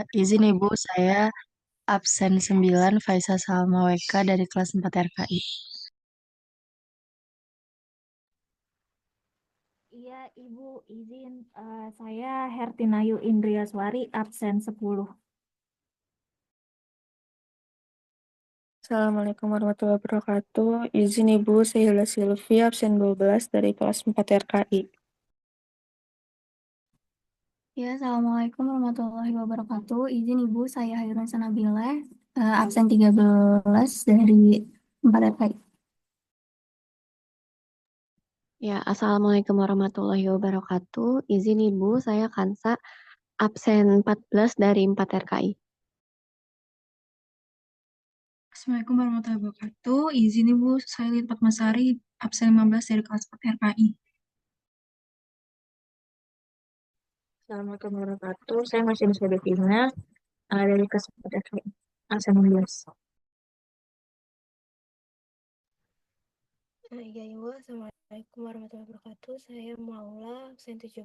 Izin Ibu, saya absen 9 Faisal Salma WK dari kelas 4 RKI. Iya, Ibu, izin. Saya Hertinayu Indriaswari, absen 10. Assalamualaikum warahmatullahi wabarakatuh. Izin Ibu, saya Hila Silvi, absen 12 dari kelas 4 RKI. Ya, Assalamualaikum warahmatullahi wabarakatuh. Izin Ibu, saya Hairun Sanabila, absen 13 dari 4 RKI. Ya, Assalamualaikum warahmatullahi wabarakatuh. Izin Ibu, saya Kansa, absen 14 dari 4 RKI. Assalamualaikum warahmatullahi wabarakatuh. Izin Ibu, saya Lid Fatmasari, absen 15 dari kelas 4 RKI. Assalamualaikum warahmatullahi wabarakatuh. Saya masih Devina, dari kelas 4 RKI. Absen 16. Ya Ibu, Assalamualaikum warahmatullahi wabarakatuh. Saya Maula, absen 17,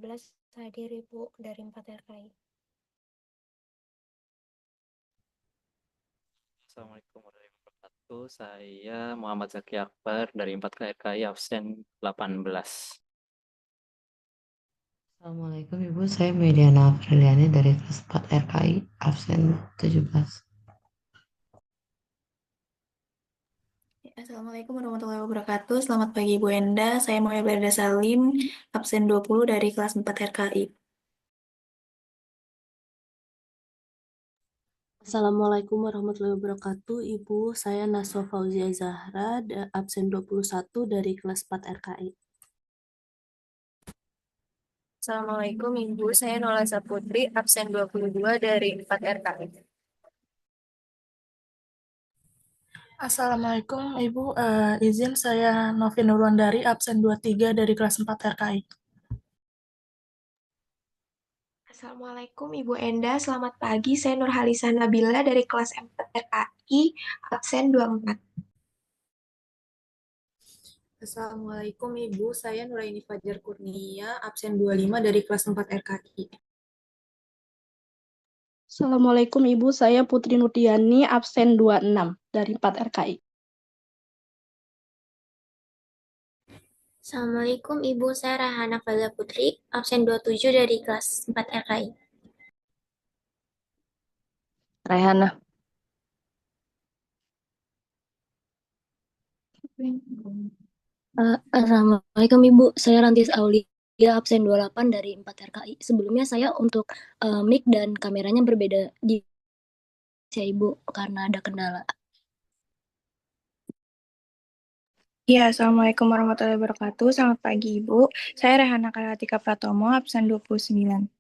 hadir Ibu dari 4 RKI. Assalamualaikum warahmatullahi wabarakatuh. Saya Muhammad Zaki Akbar dari 4 KRKI absen 18. Assalamualaikum Ibu, saya Mediana Apriliani dari kelas 4 RKI, absen 17. Assalamualaikum warahmatullahi wabarakatuh. Selamat pagi Ibu Enda, saya Moya Berda Salim, absen 20 dari kelas 4 RKI. Assalamualaikum warahmatullahi wabarakatuh. Ibu, saya Naswa Fauzia Zahra, absen 21 dari kelas 4 RKI. Assalamualaikum Ibu, saya Nola Saputri, absen 22 dari 4 RKI. Assalamualaikum Ibu, izin saya Novi Nurwandari, absen 23 dari kelas 4 RKI. Assalamualaikum Ibu Enda, selamat pagi. Saya Nurhalisa Nabila dari kelas 4 RKI, absen 24. Assalamualaikum Ibu, saya Nuraini Fajar Kurnia, absen 25 dari kelas 4 RKI. Assalamualaikum Ibu, saya Putri Nurdiani, absen 26 dari 4 RKI. Assalamualaikum Ibu, saya Rahana Fadla Putri, absen 27 dari kelas 4 RKI. Raihana. Assalamualaikum Ibu, saya Rantis Aulia, absen 28 dari 4 RKI. Sebelumnya saya untuk mic dan kameranya berbeda di saya Ibu karena ada kendala. Ya, Assalamualaikum warahmatullahi wabarakatuh. Selamat pagi Ibu. Saya Rehana Karatika Pratomo, absen 29.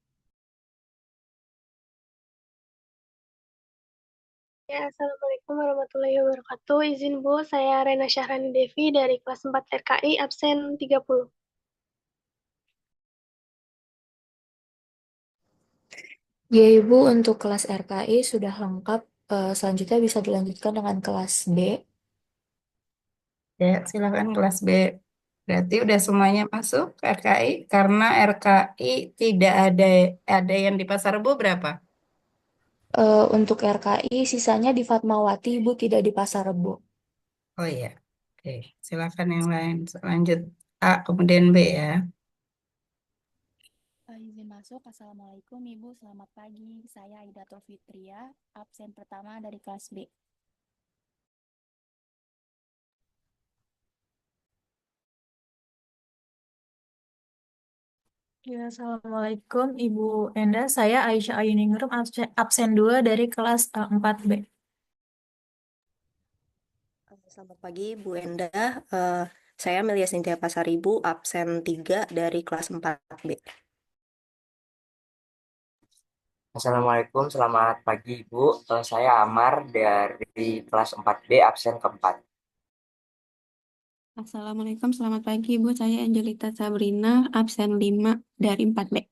Ya, Assalamualaikum warahmatullahi wabarakatuh. Izin Bu, saya Rena Syahrani Devi dari kelas 4 RKI, absen 30. Ya Ibu, untuk kelas RKI sudah lengkap. Selanjutnya bisa dilanjutkan dengan kelas B. Ya, silakan kelas B. Berarti udah semuanya masuk ke RKI karena RKI tidak ada yang di Pasar Rebo berapa? Untuk RKI sisanya di Fatmawati, Ibu tidak di Pasar Rebo. Oh iya. Oke, silakan yang lain. Lanjut A kemudian B ya. Izin masuk, Assalamualaikum Ibu, selamat pagi. Saya Aidatul Fitria, absen pertama dari kelas B. Ya, Assalamualaikum Ibu Enda, saya Aisyah Ayuningrum, absen 2 dari kelas 4B. Selamat pagi Bu Enda, saya Melia Cynthia Pasaribu, absen 3 dari kelas 4B. Assalamualaikum, selamat pagi Ibu. Saya Amar dari kelas 4B, absen keempat. Assalamualaikum, selamat pagi Ibu. Saya Angelita Sabrina, absen 5 dari 4B.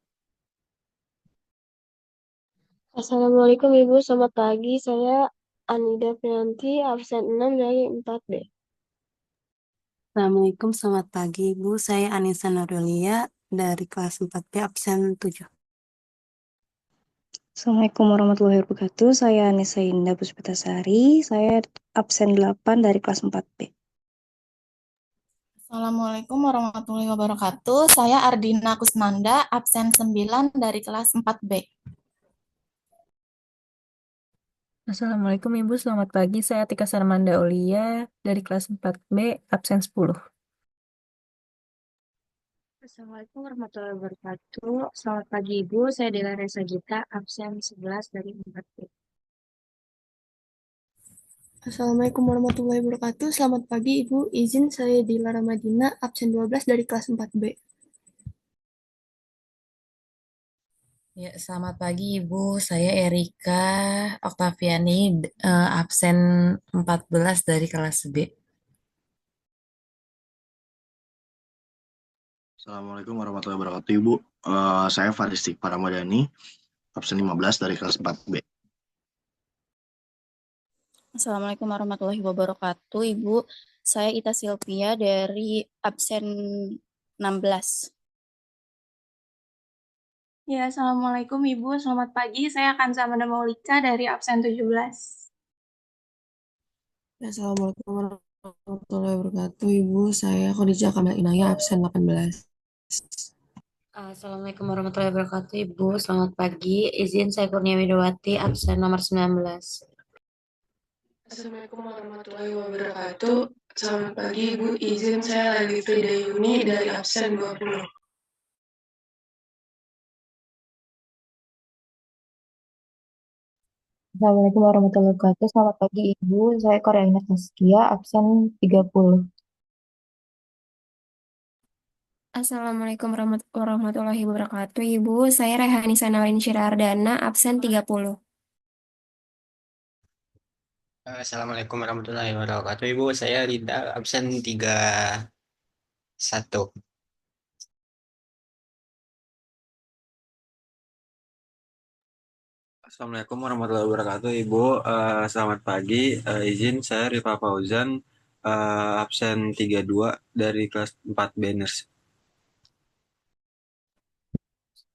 Assalamualaikum Ibu, selamat pagi. Saya Anida Prianti, absen 6 dari 4B. Assalamualaikum, selamat pagi Ibu, saya Anissa Nurulia dari kelas 4B, absen 7. Assalamualaikum warahmatullahi wabarakatuh. Saya Nisa Indah Puspitasari. Saya absen 8 dari kelas 4B. Assalamualaikum warahmatullahi wabarakatuh. Saya Ardina Kusnanda, absen 9 dari kelas 4B. Assalamualaikum Ibu, selamat pagi. Saya Tika Sarmanda Aulia dari kelas 4B, absen 10. Assalamualaikum warahmatullahi wabarakatuh. Selamat pagi Ibu, saya Dela Resa Gita, absen 11 dari 4B. Assalamualaikum warahmatullahi wabarakatuh. Selamat pagi Ibu, izin saya Dilara Madina, absen 12 dari kelas 4B. Ya, selamat pagi Ibu. Saya Erika Oktaviani, absen 14 dari kelas B. Assalamualaikum warahmatullahi wabarakatuh, Ibu. Saya Faristik Paramadani, absen 15 dari kelas 4B. Assalamualaikum warahmatullahi wabarakatuh, Ibu. Saya Ita Silvia dari absen 16. Ya, Assalamualaikum Ibu. Selamat pagi. Saya Kanza Amanda Maulika dari absen 17. Assalamualaikum warahmatullahi wabarakatuh, Ibu. Saya Khadijah Kamal Inaya, absen 18. Assalamualaikum warahmatullahi wabarakatuh, Ibu. Selamat pagi. Izin saya Kurnia Widowati, absen nomor 19. Assalamualaikum warahmatullahi wabarakatuh. Selamat pagi Ibu, izin saya Lali Frida Yuni dari absen 20. Assalamualaikum warahmatullahi wabarakatuh. Selamat pagi Ibu. Saya Korea Inat Naskia, absen 30. Assalamualaikum warahmatullahi wabarakatuh, Ibu. Saya Rehani Sanalin Syirardana, absen 30. Assalamualaikum warahmatullahi wabarakatuh, Ibu. Saya Rida, absen 31. Assalamualaikum warahmatullahi wabarakatuh, Ibu. Selamat pagi. Izin saya Rifa Fauzan, absen 32 dari kelas 4 Banners.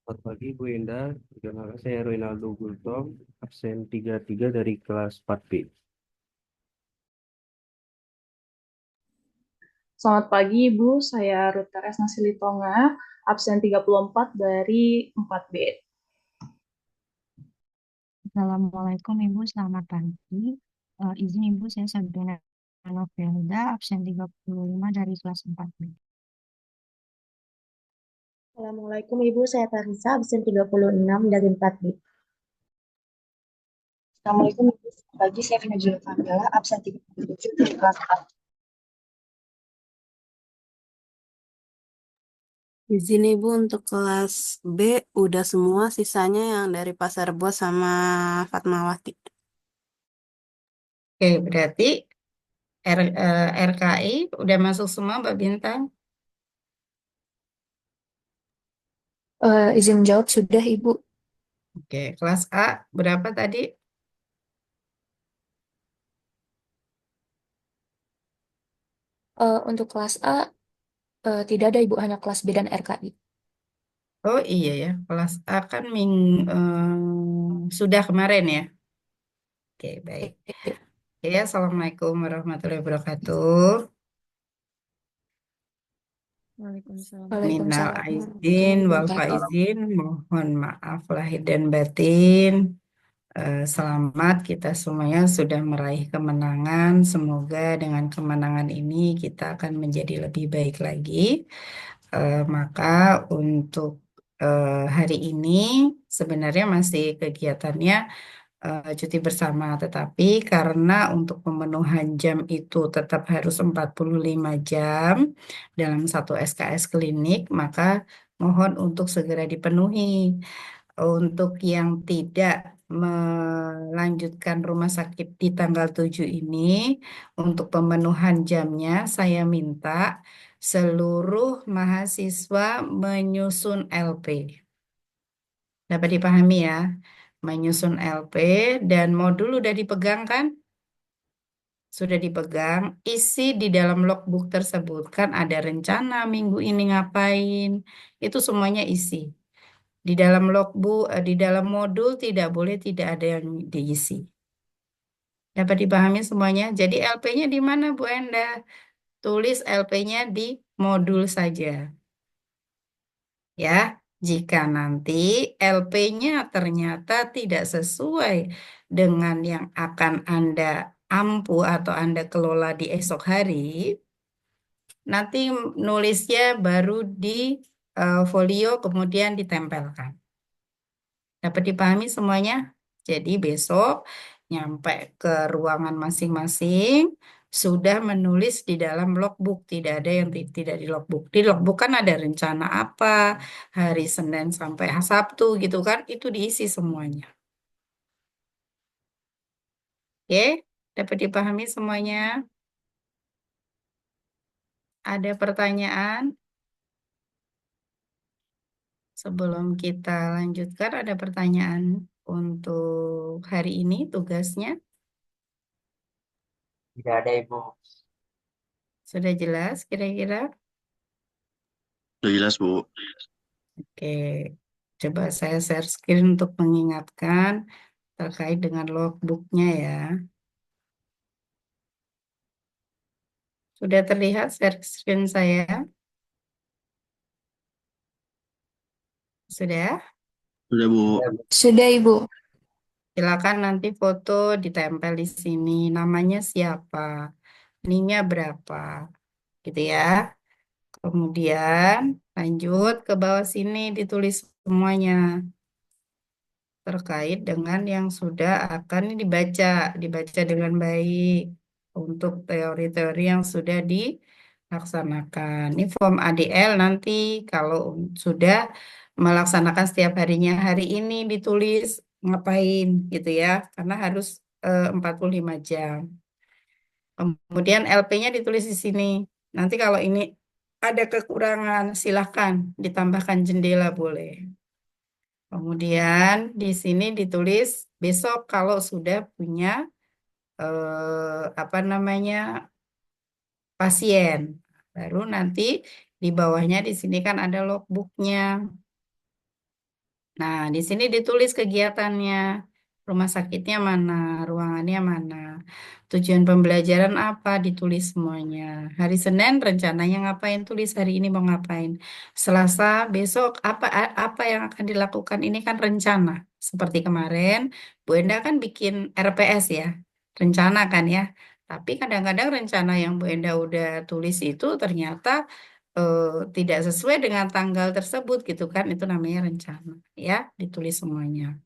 Selamat pagi Bu Indah, perkenalkan saya Ronaldo Gultom, absen 33 dari kelas 4B. Selamat pagi Ibu, saya Ruth Resna Silitonga, absen 34 dari 4B. Assalamualaikum Ibu, selamat pagi. Izin Ibu, saya Sabrina Novelda, absen 35 dari kelas 4B. Assalamualaikum Ibu, saya Tarisa, absen 36 dari 4B. Assalamualaikum Ibu, selamat pagi. Saya Najul Fadila, absen 37 dari kelas 4. Izin Ibu untuk kelas B udah semua, sisanya yang dari Pasar Bos sama Fatmawati. Oke, berarti RKI udah masuk semua, Mbak Bintang? Izin jawab sudah Ibu. Oke, kelas A berapa tadi? Untuk kelas A tidak ada Ibu, hanya kelas B dan RKI. Oh iya ya, kelas A kan sudah kemarin ya. Oke, baik. Ya, Assalamualaikum warahmatullahi wabarakatuh. Minal aidin wal faizin, mohon maaf lahir dan batin. Selamat kita semuanya sudah meraih kemenangan. Semoga dengan kemenangan ini kita akan menjadi lebih baik lagi. Maka untuk hari ini sebenarnya masih kegiatannya cuti bersama, tetapi karena untuk pemenuhan jam itu tetap harus 45 jam dalam satu SKS klinik, maka mohon untuk segera dipenuhi. Untuk yang tidak melanjutkan rumah sakit di tanggal 7 ini, untuk pemenuhan jamnya saya minta seluruh mahasiswa menyusun LP. Dapat dipahami ya? Menyusun LP dan modul udah dipegang kan? Sudah dipegang, isi di dalam logbook tersebut kan ada rencana minggu ini ngapain, itu semuanya isi. Di dalam logbook, di dalam modul tidak boleh tidak ada yang diisi. Dapat dipahami semuanya? Jadi LP-nya di mana, Bu Enda? Tulis LP-nya di modul saja. Ya, jika nanti LP-nya ternyata tidak sesuai dengan yang akan Anda ampu atau Anda kelola di esok hari, nanti nulisnya baru di folio kemudian ditempelkan. Dapat dipahami semuanya? Jadi besok nyampe ke ruangan masing-masing sudah menulis di dalam logbook, tidak ada yang tidak di logbook. Di logbook kan ada rencana apa, hari Senin sampai Sabtu gitu kan, itu diisi semuanya. Oke, dapat dipahami semuanya? Ada pertanyaan? Sebelum kita lanjutkan, ada pertanyaan untuk hari ini tugasnya? Tidak ada, Ibu. Sudah jelas kira-kira? Udah jelas, Bu. Oke, coba saya share screen untuk mengingatkan terkait dengan logbooknya ya. Sudah terlihat share screen saya? Sudah? Udah, Bu. Sudah, Ibu. Silakan nanti foto ditempel di sini. Namanya siapa? NIM-nya berapa? Gitu ya. Kemudian lanjut ke bawah sini ditulis semuanya terkait dengan yang sudah akan dibaca dengan baik untuk teori-teori yang sudah dilaksanakan. Ini form ADL nanti kalau sudah melaksanakan setiap harinya, hari ini ditulis ngapain gitu ya, karena harus 45 jam. Kemudian LP-nya ditulis di sini. Nanti kalau ini ada kekurangan, silahkan ditambahkan jendela boleh. Kemudian di sini ditulis besok kalau sudah punya apa namanya pasien, baru nanti di bawahnya di sini kan ada logbooknya. Nah, di sini ditulis kegiatannya, rumah sakitnya mana, ruangannya mana, tujuan pembelajaran apa, ditulis semuanya. Hari Senin rencananya ngapain, tulis hari ini mau ngapain. Selasa besok apa yang akan dilakukan, ini kan rencana. Seperti kemarin, Bu Enda kan bikin RPS ya, rencana kan ya. Tapi kadang-kadang rencana yang Bu Enda udah tulis itu ternyata eh, tidak sesuai dengan tanggal tersebut gitu kan, itu namanya rencana ya, ditulis semuanya.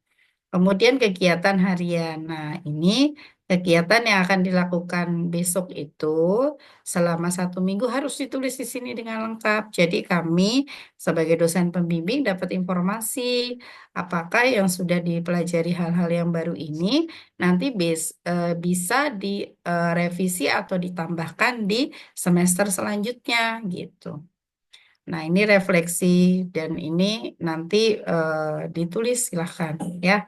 Kemudian kegiatan harian. Nah, ini kegiatan yang akan dilakukan besok itu selama 1 minggu harus ditulis di sini dengan lengkap. Jadi kami sebagai dosen pembimbing dapat informasi apakah yang sudah dipelajari hal-hal yang baru ini nanti bisa direvisi atau ditambahkan di semester selanjutnya gitu. Nah, ini refleksi dan ini nanti ditulis silahkan ya.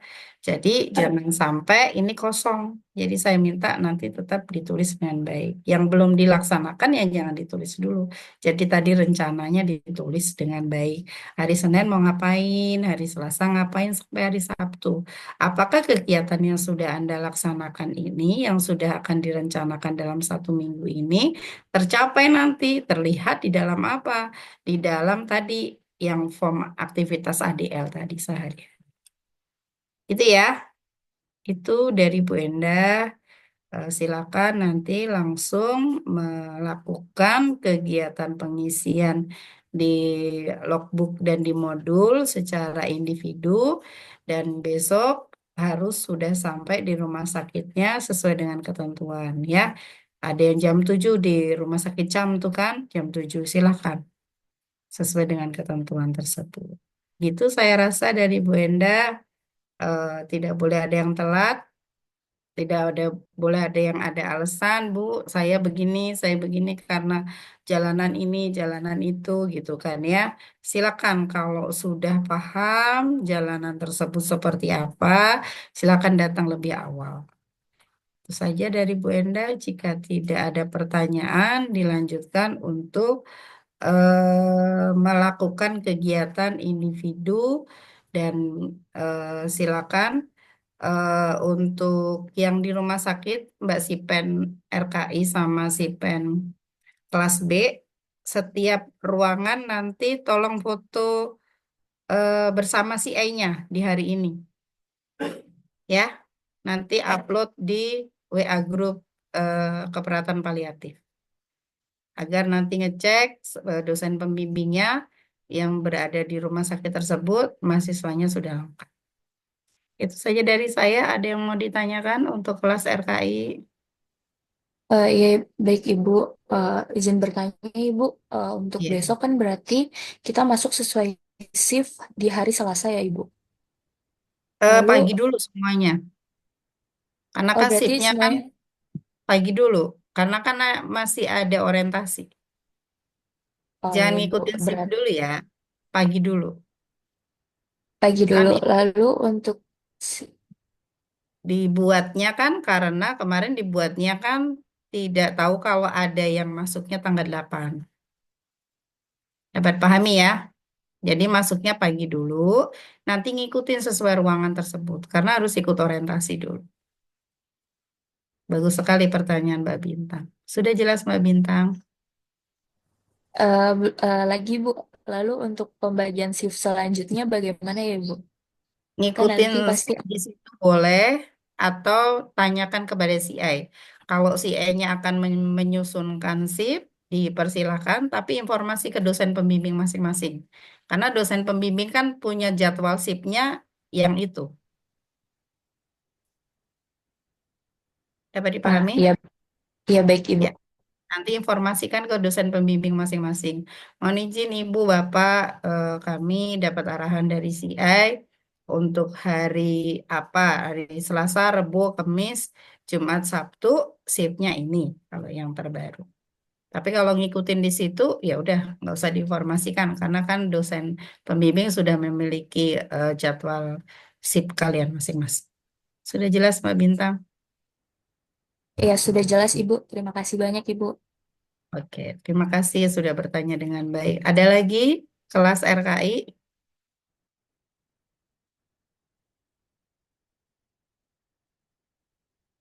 Jadi jangan sampai ini kosong. Jadi saya minta nanti tetap ditulis dengan baik. Yang belum dilaksanakan ya jangan ditulis dulu. Jadi tadi rencananya ditulis dengan baik. Hari Senin mau ngapain, hari Selasa ngapain sampai hari Sabtu. Apakah kegiatan yang sudah Anda laksanakan ini, yang sudah akan direncanakan dalam 1 minggu ini, tercapai nanti, terlihat di dalam apa? Di dalam tadi yang form aktivitas ADL tadi sehari. Itu ya, itu dari Bu Endah. Silakan nanti langsung melakukan kegiatan pengisian di logbook dan di modul secara individu dan besok harus sudah sampai di rumah sakitnya sesuai dengan ketentuan ya. Ada yang jam 7 di rumah sakit CAM tuh kan, jam 7 silakan sesuai dengan ketentuan tersebut. Gitu saya rasa dari Bu Endah, tidak boleh ada yang telat, tidak boleh ada yang ada alasan, Bu, saya begini karena jalanan ini, jalanan itu gitu kan ya. Silakan kalau sudah paham jalanan tersebut seperti apa, silakan datang lebih awal. Itu saja dari Bu Endah. Jika tidak ada pertanyaan, dilanjutkan untuk melakukan kegiatan individu Dan silakan untuk yang di rumah sakit, Mbak Sipen RKI sama Sipen kelas B, setiap ruangan nanti tolong foto bersama si A-nya di hari ini. Ya, nanti upload di WA grup keperawatan paliatif. Agar nanti ngecek dosen pembimbingnya yang berada di rumah sakit tersebut, mahasiswanya sudah lengkap. Itu saja dari saya. Ada yang mau ditanyakan untuk kelas RKI? Ya, baik Ibu. Izin bertanya Ibu, untuk Iya. besok kan berarti kita masuk sesuai shift di hari Selasa ya Ibu. Lalu, Pagi dulu semuanya. Karena kan berarti shiftnya kan semuanya pagi dulu. Karena kan masih ada orientasi. Jangan ya Ibu, ngikutin shift berat dulu ya. Pagi dulu. pagi Kan dulu. Lalu untuk dibuatnya kan karena kemarin dibuatnya kan tidak tahu kalau ada yang masuknya tanggal 8. Dapat pahami ya? Jadi masuknya pagi dulu, nanti ngikutin sesuai ruangan tersebut karena harus ikut orientasi dulu. Bagus sekali pertanyaan Mbak Bintang. Sudah jelas Mbak Bintang? lagi Bu, lalu untuk pembagian shift selanjutnya bagaimana ya Bu? Kan Ngikutin nanti pasti di situ boleh atau tanyakan kepada si A. Kalau si A-nya akan menyusunkan shift, dipersilahkan, tapi informasi ke dosen pembimbing masing-masing. Karena dosen pembimbing kan punya jadwal shift-nya yang itu. Dapat dipahami? ya baik Ibu. Ya. Nanti informasikan ke dosen pembimbing masing-masing. Mohon izin Ibu, Bapak, kami dapat arahan dari CI untuk hari apa? Hari Selasa, Rabu, Kamis, Jumat, Sabtu, shiftnya ini kalau yang terbaru. Tapi kalau ngikutin di situ, ya udah nggak usah diinformasikan karena kan dosen pembimbing sudah memiliki jadwal shift kalian masing-masing. Sudah jelas, Mbak Bintang? Ya sudah jelas Ibu. Terima kasih banyak Ibu. Oke, terima kasih sudah bertanya dengan baik. Ada lagi kelas RKI?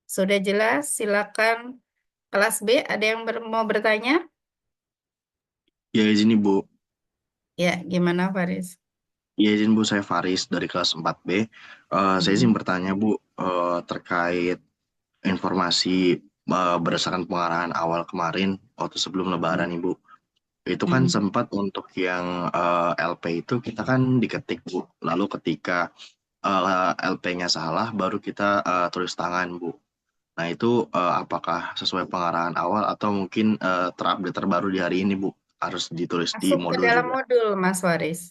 Sudah jelas, silakan. Kelas B, ada yang mau bertanya? Ya izin Ibu. Ya, gimana Faris? Ya izin Bu, saya Faris dari kelas 4B. Saya izin bertanya Bu, terkait informasi berdasarkan pengarahan awal kemarin waktu sebelum Lebaran Ibu. Itu kan sempat untuk yang LP itu kita kan diketik Bu. Lalu ketika LP-nya salah baru kita tulis tangan Bu. Nah itu apakah sesuai pengarahan awal atau mungkin terupdate terbaru di hari ini Bu? Harus ditulis di Masuk ke modul dalam juga. modul, Mas Faris.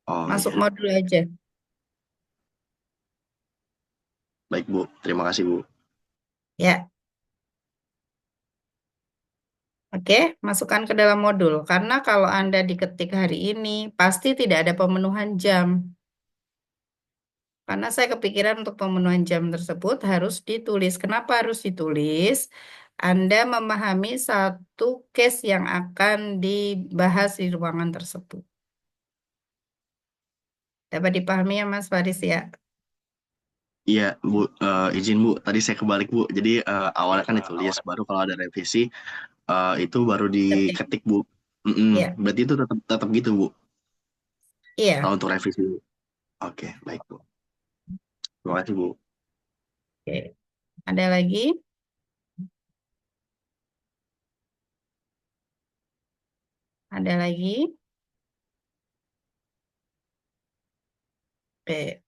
Oh Masuk iya. modul aja. Baik Bu, terima kasih Bu. Ya. Oke, masukkan ke dalam modul. Karena kalau Anda diketik hari ini, pasti tidak ada pemenuhan jam. Karena saya kepikiran untuk pemenuhan jam tersebut harus ditulis. Kenapa harus ditulis? Anda memahami satu case yang akan dibahas di ruangan tersebut. Dapat dipahami ya Mas Faris ya? Iya Bu, izin Bu, tadi saya kebalik Bu. Jadi awalnya kan ditulis, baru kalau ada revisi itu baru diketik Bu. Iya. Berarti itu tetap tetap gitu Bu. Iya. Kalau untuk revisi Bu. Oke, baik Bu. Terima kasih Bu. Oke. Ada lagi? Ada lagi? Oke.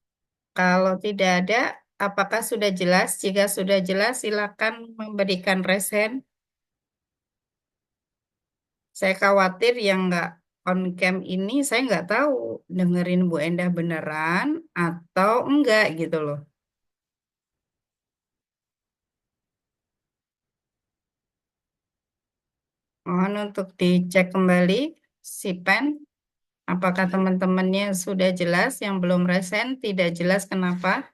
Kalau tidak ada, apakah sudah jelas? Jika sudah jelas, silakan memberikan resen. Saya khawatir yang nggak on cam ini, saya nggak tahu dengerin Bu Endah beneran atau enggak gitu loh. Mohon untuk dicek kembali si pen. Apakah teman-temannya sudah jelas? Yang belum resen tidak jelas kenapa?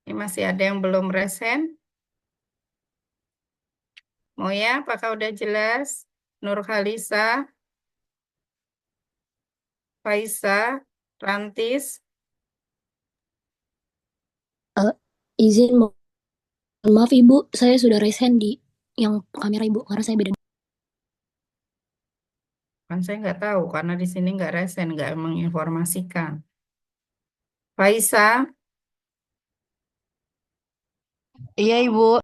Ini masih ada yang belum resen. Mau ya, apakah udah jelas? Nur Khalisa. Faisa, Rantis. Izin mohon maaf Ibu, saya sudah raise hand di yang kamera Ibu karena saya beda. Kan saya nggak tahu karena di sini nggak resen, nggak menginformasikan. Faisa, Iya, Ibu.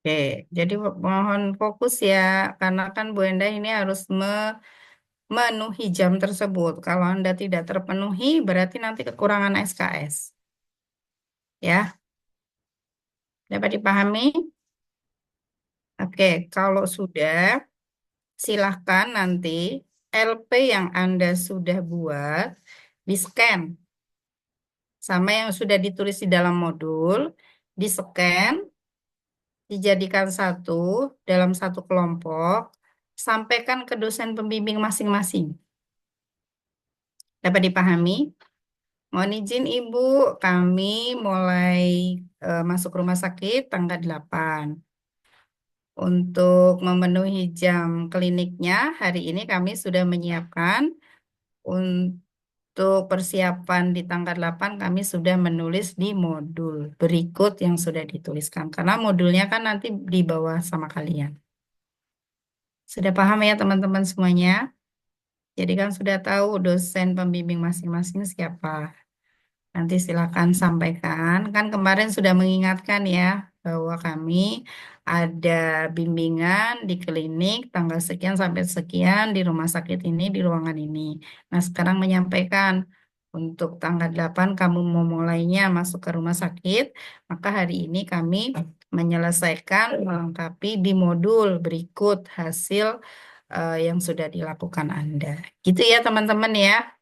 oke. Jadi mohon fokus ya, karena kan Bu Endah ini harus memenuhi jam tersebut. Kalau Anda tidak terpenuhi, berarti nanti kekurangan SKS. Ya, dapat dipahami? Oke, kalau sudah, silahkan nanti LP yang Anda sudah buat di-scan sama yang sudah ditulis di dalam modul, di-scan, dijadikan satu dalam satu kelompok, sampaikan ke dosen pembimbing masing-masing. Dapat dipahami? Mohon izin Ibu, kami mulai masuk rumah sakit tanggal 8. Untuk memenuhi jam kliniknya, hari ini kami sudah menyiapkan untuk persiapan di tanggal 8 kami sudah menulis di modul berikut yang sudah dituliskan. Karena modulnya kan nanti di bawah sama kalian. Sudah paham ya teman-teman semuanya? Jadi kan sudah tahu dosen pembimbing masing-masing siapa. Nanti silakan sampaikan. Kan kemarin sudah mengingatkan ya bahwa kami ada bimbingan di klinik tanggal sekian sampai sekian di rumah sakit ini, di ruangan ini. Nah, sekarang menyampaikan untuk tanggal 8 kamu mau mulainya masuk ke rumah sakit, maka hari ini kami menyelesaikan melengkapi di modul berikut hasil yang sudah dilakukan Anda. Gitu ya teman-teman ya.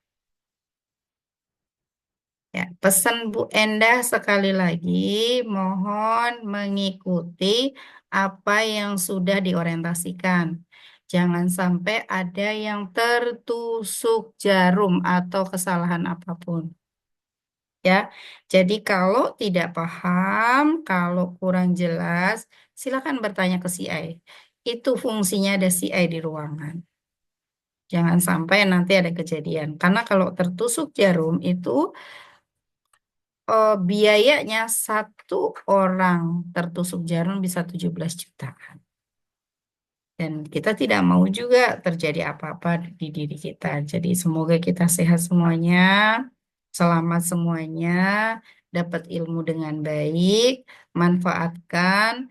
Ya, pesan Bu Endah sekali lagi, mohon mengikuti apa yang sudah diorientasikan. Jangan sampai ada yang tertusuk jarum atau kesalahan apapun. Ya, jadi kalau tidak paham, kalau kurang jelas, silakan bertanya ke CI. Itu fungsinya ada CI di ruangan. Jangan sampai nanti ada kejadian. Karena kalau tertusuk jarum itu biayanya satu orang tertusuk jarum bisa 17 juta. Dan kita tidak mau juga terjadi apa-apa di diri kita. Jadi semoga kita sehat semuanya, selamat semuanya, dapat ilmu dengan baik, manfaatkan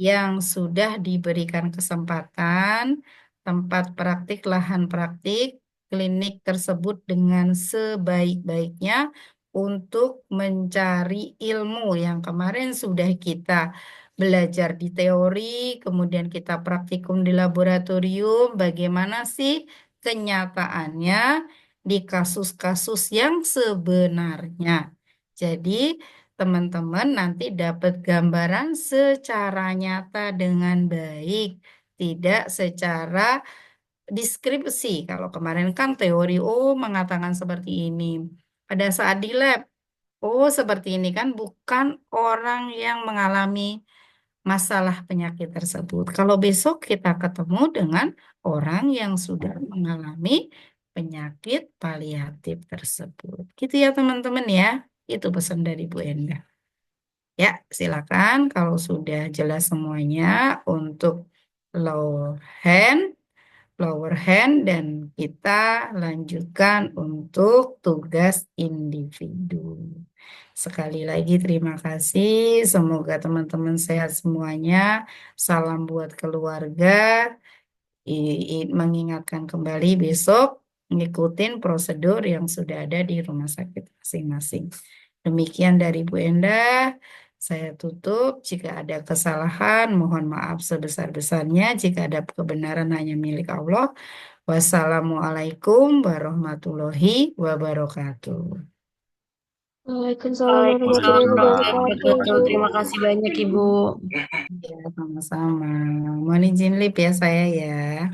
yang sudah diberikan kesempatan, tempat praktik, lahan praktik, klinik tersebut dengan sebaik-baiknya untuk mencari ilmu yang kemarin sudah kita belajar di teori, kemudian kita praktikum di laboratorium, bagaimana sih kenyataannya di kasus-kasus yang sebenarnya. Jadi, teman-teman nanti dapat gambaran secara nyata dengan baik, tidak secara deskripsi. Kalau kemarin kan teori, mengatakan seperti ini. Pada saat di lab, seperti ini kan bukan orang yang mengalami masalah penyakit tersebut. Kalau besok kita ketemu dengan orang yang sudah mengalami penyakit paliatif tersebut. Gitu ya teman-teman ya. Itu pesan dari Bu Endah. Ya, silakan kalau sudah jelas semuanya untuk lower hand dan kita lanjutkan untuk tugas individu. Sekali lagi terima kasih. Semoga teman-teman sehat semuanya. Salam buat keluarga. Mengingatkan kembali besok ngikutin prosedur yang sudah ada di rumah sakit masing-masing. Demikian dari Bu Endah. Saya tutup. Jika ada kesalahan, mohon maaf sebesar-besarnya. Jika ada kebenaran hanya milik Allah. Wassalamualaikum warahmatullahi wabarakatuh. Waalaikumsalam warahmatullahi wabarakatuh. Betul, terima kasih banyak Ibu. Ya, sama-sama. Mohon izin lip ya saya ya.